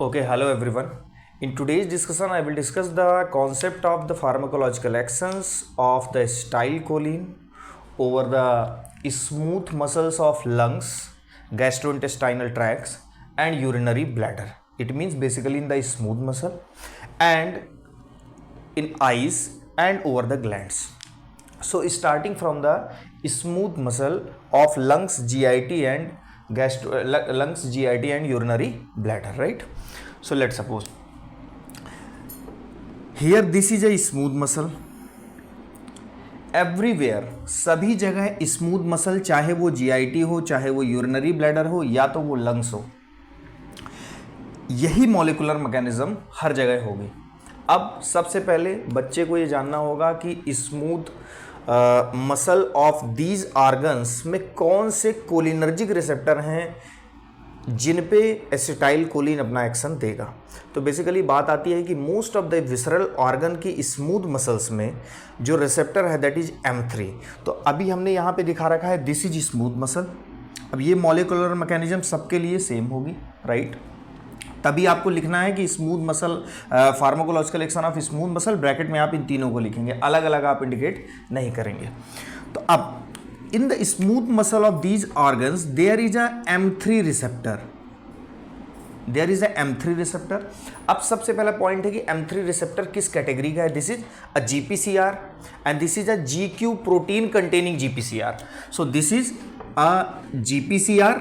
Okay, hello everyone. In today's discussion, I will discuss the concept of the pharmacological actions of the acetylcholine over the smooth muscles of lungs, gastrointestinal tracts, and urinary bladder. It means basically in the smooth muscle and in eyes and over the glands. So, starting from the smooth muscle of lungs, GIT and lungs, GIT and urinary bladder, right? So let's suppose here this is a smooth muscle. Everywhere सभी जगह smooth muscle, चाहे वो GIT हो, चाहे वो urinary bladder हो, या तो वो लंग्स हो, यही मॉलिकुलर मैकेनिज्म हर जगह होगी। अब सबसे पहले बच्चे को ये जानना होगा कि smooth muscle of these organs में कौन से कोलिनर्जिक रिसेप्टर हैं जिन पे एसिटाइल कोलिन अपना एक्शन देगा। तो बेसिकली बात आती है कि most of the visceral organ की स्मूथ मसल्स में जो रिसेप्टर है दैट इज M3। तो अभी हमने यहाँ पे दिखा रखा है दिस इज स्मूथ मसल। अब ये मॉलिकुलर मैकेनिज्म सबके लिए सेम होगी, राइट? तभी आपको लिखना है कि smooth muscle, pharmacological action of smooth muscle, bracket में आप इन तीनों को लिखेंगे, अलग अलग आप इंडिकेट नहीं करेंगे। तो अब in the smooth muscle of these organs there is a M3 receptor, there is a M3 receptor। अब सबसे पहला पॉइंट है कि M3 receptor किस कैटेगरी का है? This is a GPCR and this is a GQ protein containing GPCR। So this is a GPCR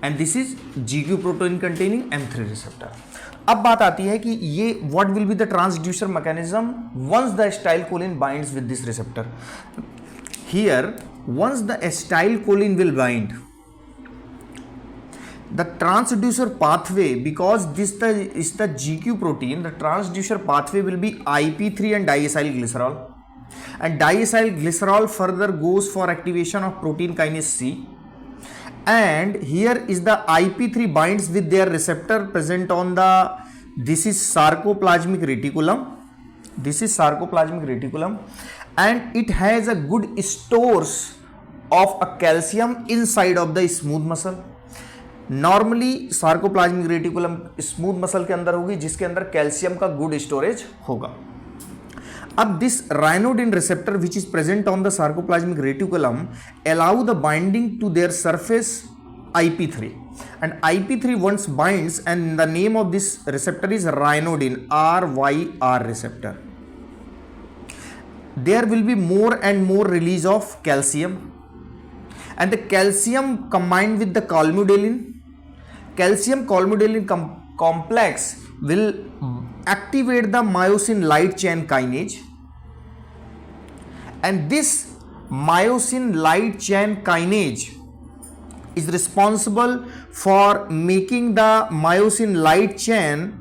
and this is GQ protein containing M3 receptor। अब बात आती है कि ये what will be the transducer mechanism once the acetylcholine binds with this receptor। Here once the acetylcholine will bind, the transducer pathway, because this is the GQ protein, the transducer pathway will be IP3 and diacylglycerol, and diacylglycerol further goes for activation of protein kinase C, and here is the IP3 binds with their receptor present on the, this is sarcoplasmic reticulum, this is sarcoplasmic reticulum, and it has a good stores of a calcium inside of the smooth muscle। Normally sarcoplasmic reticulum smooth muscle के अंदर होगी जिसके अंदर calcium का good storage होगा। अब this ryanodine receptor which is present on the sarcoplasmic reticulum allow the binding to their surface IP3, and IP3 once binds, and the name of this receptor is ryanodine, RYR receptor। There will be more and more release of calcium, and the calcium combined with the calmodulin, calcium calmodulin complex will activate the myosin light chain kinase, and this myosin light chain kinase is responsible for making the myosin light chain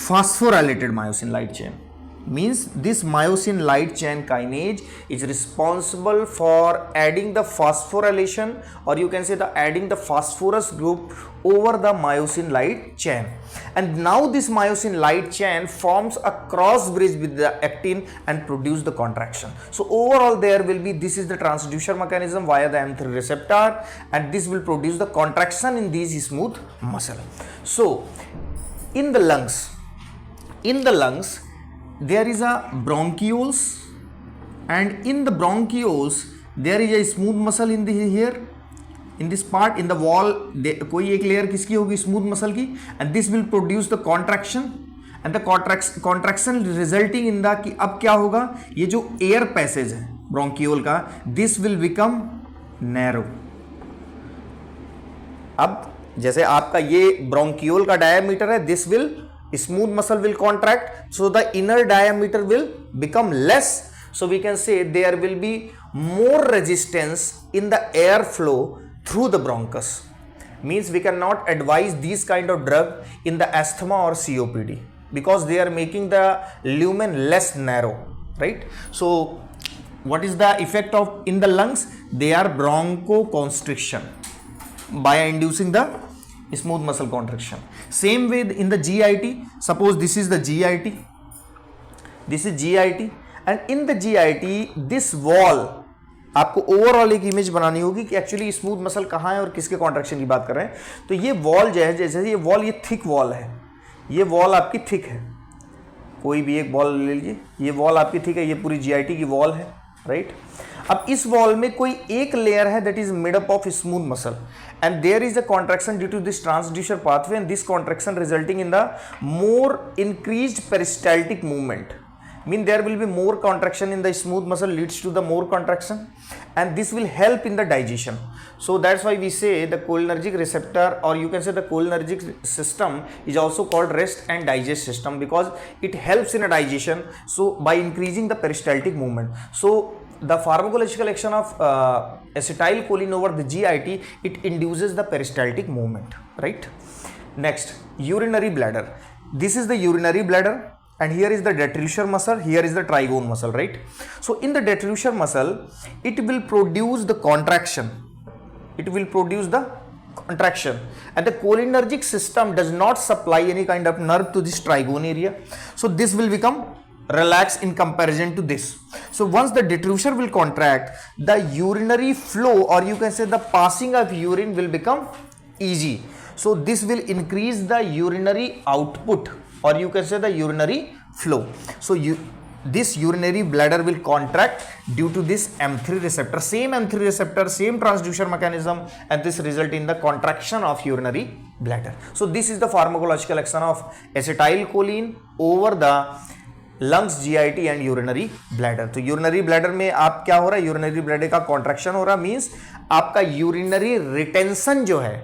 phosphorylated myosin light chain। Means this myosin light chain kinase is responsible for adding the phosphorylation, or you can say the adding the phosphorus group over the myosin light chain, and now this myosin light chain forms a cross bridge with the actin and produce the contraction। So overall there will be, this is the transducer mechanism via the M3 receptor, and this will produce the contraction in these smooth muscle। So in the lungs there is a bronchioles, and in the bronchioles there is a smooth muscle in the here in this part in the wall, कोई एक layer किसकी होगी? Smooth muscle की, and this will produce the contraction, and the contraction resulting in the, कि अब क्या होगा, ये जो एयर पैसेज है ब्रोंकियोल का, this will become narrow। अब जैसे आपका ये ब्रोंकियोल का डायमीटर है, this will smooth muscle will contract, so the inner diameter will become less, so we can say there will be more resistance in the air flow through the bronchus। Means we cannot advise these kind of drug in the asthma or COPD because they are making the lumen less narrow, right? So what is the effect of in the lungs? They are bronchoconstriction by inducing the smooth muscle contraction। Same way in the GIT, suppose this is the GIT, this is GIT, and in the GIT this wall, आपको overall एक image बनानी होगी कि actually smooth muscle कहाँ है और किसके contraction की बात कर रहे हैं। तो ये वॉल जो है, जैसे ये वॉल, ये थिक वॉल है, ये वॉल आपकी थिक है, कोई भी एक वॉल ले लीजिए, ये वॉल आपकी थिक है, ये पूरी जीआईटी की वॉल है, राइट। अब इस वॉल में कोई एक लेयर है that is made up of smooth muscle and there is a contraction due to this transducer pathway and this contraction resulting in the more increased peristaltic movement, mean there will be more contraction in the smooth muscle leads to the more contraction and this will help in the digestion. So that's why we say the cholinergic receptor, or you can say the cholinergic system is also called rest and digest system because it helps in a digestion, so by increasing the peristaltic movement. So the pharmacological action of acetylcholine over the GIT, it induces the peristaltic movement, right? Next, urinary bladder. This is the urinary bladder and here is the detrusor muscle, here is the trigone muscle, right? So in the detrusor muscle, it will produce the contraction, it will produce the contraction and the cholinergic system does not supply any kind of nerve to this trigone area, so this will become relaxed in comparison to this. So once the detrusor will contract, the urinary flow, or you can say the passing of urine, will become easy, so this will increase the urinary output, or you can say the urinary flow. So this urinary bladder will contract due to this M3 receptor, same M3 receptor, same transducer mechanism, and this result in the contraction of urinary bladder. So this is the pharmacological action of acetylcholine over the lungs, GIT and urinary bladder. तो urinary bladder में आप क्या हो रहा है, urinary bladder का contraction हो रहा है, means आपका urinary retention जो है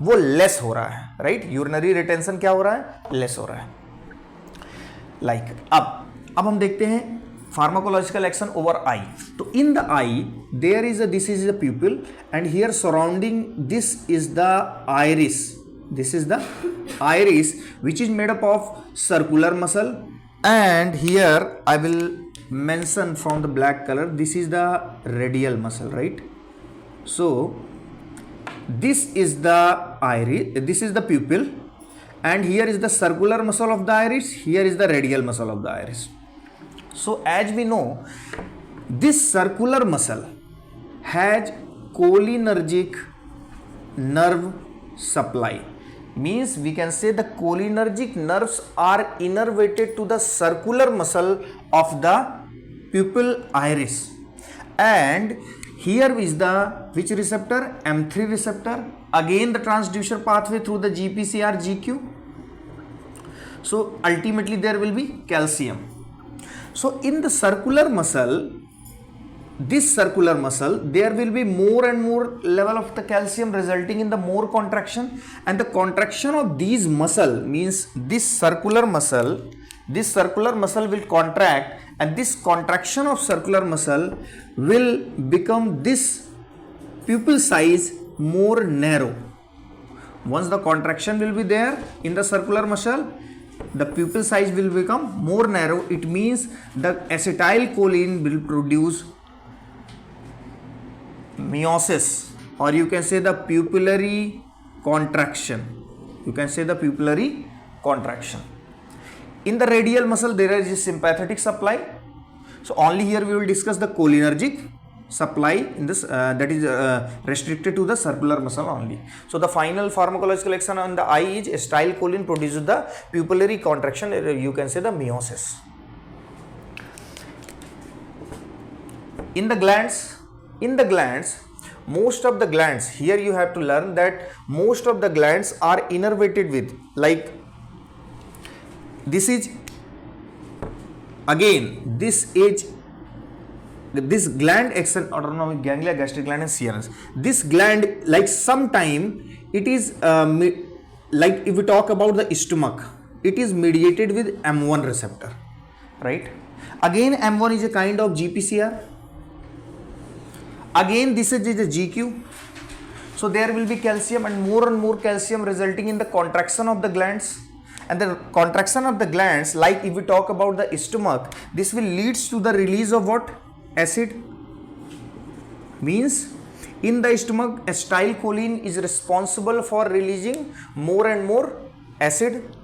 वो लेस हो रहा है, राइट। यूरिनरी रिटेंशन क्या हो रहा है, लेस हो रहा है, लाइक अब हम देखते हैं फार्माकोलॉजिकल एक्शन ओवर आई। तो in the eye there is this is the pupil and here surrounding this is the iris, this is the iris which is made up of circular muscle and here I will mention from the black colour, this is the radial muscle, right. So this is the iris, this is the pupil and here is the circular muscle of the iris, here is the radial muscle of the iris. So as we know, this circular muscle has cholinergic nerve supply, means we can say the cholinergic nerves are innervated to the circular muscle of the pupil iris, and here is the which receptor, M3 receptor, again the transducer pathway through the GPCR GQ. So ultimately there will be calcium. So in the circular muscle, this circular muscle, there will be more and more level of the calcium resulting in the more contraction, and the contraction of these muscle means this circular muscle will contract, and this contraction of circular muscle will become this pupil size more narrow. Once the contraction will be there in the circular muscle, the pupil size will become more narrow. It means the acetylcholine will produce meiosis, or you can say the pupillary contraction. You can say the pupillary contraction. In the radial muscle there is a sympathetic supply, so only here we will discuss the cholinergic supply in this that is restricted to the circular muscle only. So the final pharmacological action on the eye is acetylcholine produces the pupillary contraction, you can say the meiosis. In the glands, most of the glands, here you have to learn that most of the glands are innervated with, like this is again this gland, autonomic ganglia, gastric gland and CNS. This gland, like sometime it is like if we talk about the stomach, it is mediated with M1 receptor, right? Again M1 is a kind of GPCR, again this is a GQ. So there will be calcium and more calcium resulting in the contraction of the glands. And the contraction of the glands, like if we talk about the stomach, this will leads to the release of what? Acid. Means in the stomach, acetylcholine is responsible for releasing more and more acid,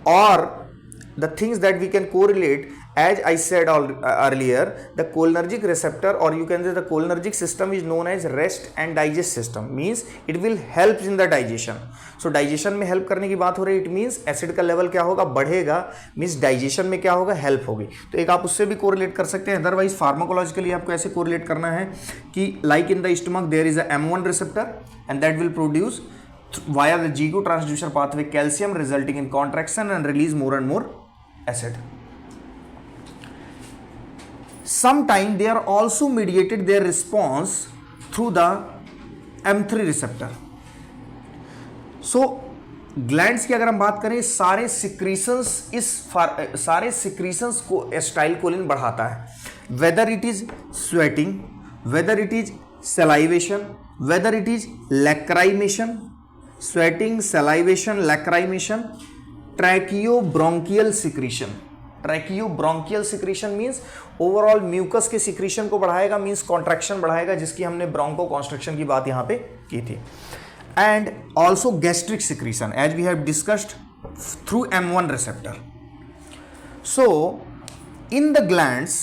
or the things that we can correlate, as I said earlier, the cholinergic receptor, or you can say the cholinergic system, is known as rest and digest system. Means it will help in the digestion. So digestion में help करने की बात हो रही है, it means acid का level क्या होगा, बढ़ेगा, means digestion में क्या होगा, help होगी. तो एक आप उससे भी correlate कर सकते हैं. Otherwise pharmacologically आपको ऐसे correlate करना है कि like in the stomach there is a M1 receptor and that will produce via the GQ transducer pathway calcium, resulting in contraction and release more and more acid. Sometimes they are also mediated their response through the M3 receptor. So glands की अगर हम बात करें, सारे secretions को acetylcholine बढ़ाता है. Whether it is sweating, whether it is salivation, whether it is lacrimation, sweating, salivation, lacrimation, tracheobronchial secretion. Tracheobronchial secretion means overall mucus के सिक्रीशन को बढ़ाएगा, मींस कॉन्ट्रैक्शन बढ़ाएगा, जिसकी हमने ब्रोंको कॉन्स्ट्रक्शन की बात यहां पे की थी. And also gastric secretion, as we have discussed, through M1 receptor. So in the glands,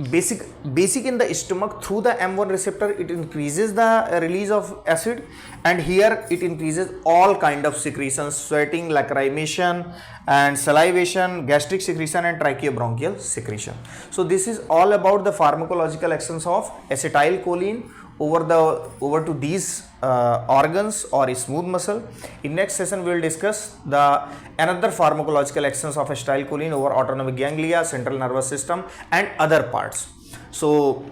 basic in the stomach, through the M1 receptor, it increases the release of acid, and here it increases all kind of secretions, sweating, lacrimation and salivation, gastric secretion and tracheobronchial secretion. So this is all about the pharmacological actions of acetylcholine over to these organs or smooth muscle. In next session we will discuss the another pharmacological actions of acetylcholine over autonomic ganglia, central nervous system and other parts. So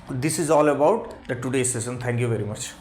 this is all about the today's session. Thank you very much.